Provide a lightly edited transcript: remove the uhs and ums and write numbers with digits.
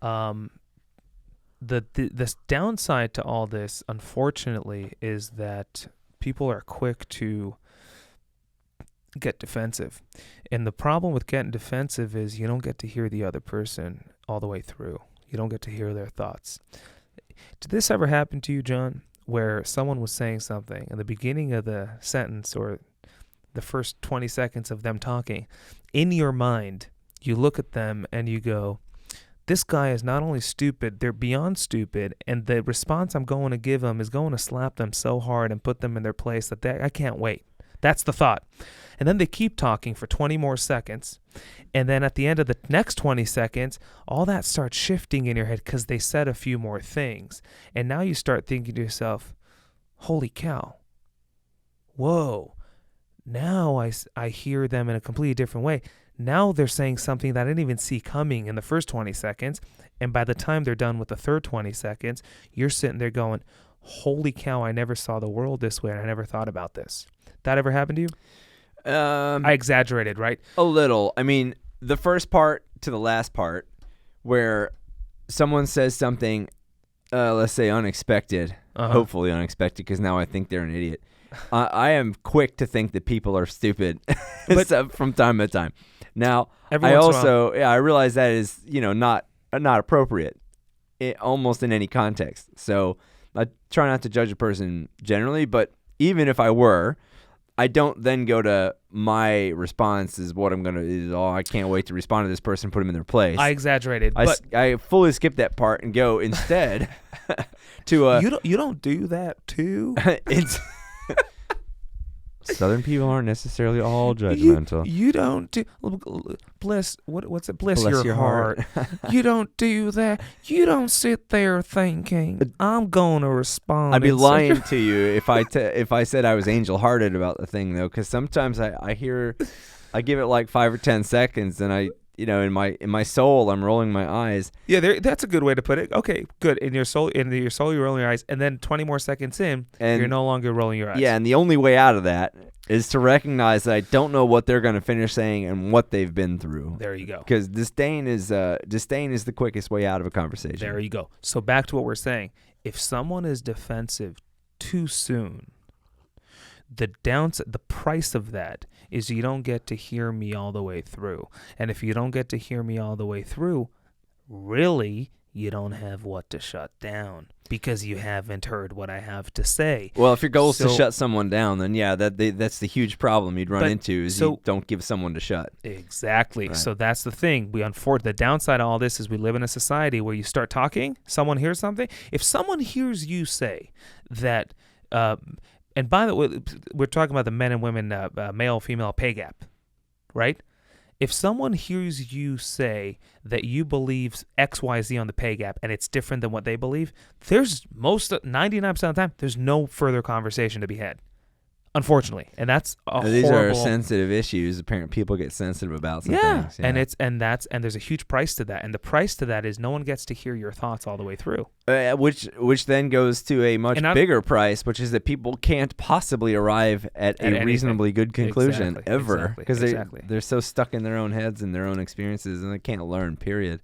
Um, this downside to all this, unfortunately, is that people are quick to get defensive. And the problem with getting defensive is you don't get to hear the other person all the way through. You don't get to hear their thoughts. Did this ever happen to you, John, where someone was saying something in the beginning of the sentence or the first 20 seconds of them talking, in your mind, you look at them and you go, this guy is not only stupid, they're beyond stupid, and the response I'm going to give them is going to slap them so hard and put them in their place that I can't wait. That's the thought. And then they keep talking for 20 more seconds. And then at the end of the next 20 seconds, all that starts shifting in your head because they said a few more things. And now you start thinking to yourself, holy cow. Whoa. Now I hear them in a completely different way. Now they're saying something that I didn't even see coming in the first 20 seconds. And by the time they're done with the third 20 seconds, you're sitting there going, holy cow, I never saw the world this way and I never thought about this. That ever happened to you? I exaggerated, right? A little. I mean, the first part to the last part where someone says something, let's say unexpected, hopefully unexpected, because now I think they're an idiot. I am quick to think that people are stupid from time to time. Now, I realize that is, not appropriate almost in any context. So I try not to judge a person generally, but even if I were, I don't then go to my response is what I'm going to, I can't wait to respond to this person, put them in their place. I exaggerated. I fully skip that part and go instead to You don't do that too? It's Southern people aren't necessarily all judgmental. You don't do bless what's it? Bless your heart. You don't do that. You don't sit there thinking I'm gonna respond. I'd be lying to you if I said I was angel-hearted about the thing though, because sometimes I give it like 5 or 10 seconds, and I in my soul I'm rolling my eyes. Yeah, that's a good way to put it. Okay, good. In your soul, you're rolling your eyes, and then 20 more seconds in, and you're no longer rolling your eyes. Yeah, and the only way out of that is to recognize that I don't know what they're going to finish saying and what they've been through. There you go. Because disdain is the quickest way out of a conversation. There you go. So back to what we're saying. If someone is defensive too soon, the price of that is you don't get to hear me all the way through. And if you don't get to hear me all the way through, really, you don't have what to shut down because you haven't heard what I have to say. Well, if your goal is to shut someone down, then yeah, that's the huge problem you'd run into is you don't give someone to shut. Exactly. Right. So that's the thing. The downside of all this is we live in a society where you start talking, someone hears something. If someone hears you say that, and by the way, we're talking about the men and women, male-female pay gap, right? If someone hears you say that you believe X, Y, Z on the pay gap and it's different than what they believe, 99% of the time, there's no further conversation to be had. Unfortunately, and that's these are sensitive issues. Apparently, people get sensitive about some things. Yeah, and there's a huge price to that, and the price to that is no one gets to hear your thoughts all the way through. Which then goes to a much bigger price, which is that people can't possibly arrive at a reasonably good conclusion ever because they're so stuck in their own heads and their own experiences, and they can't learn. Period.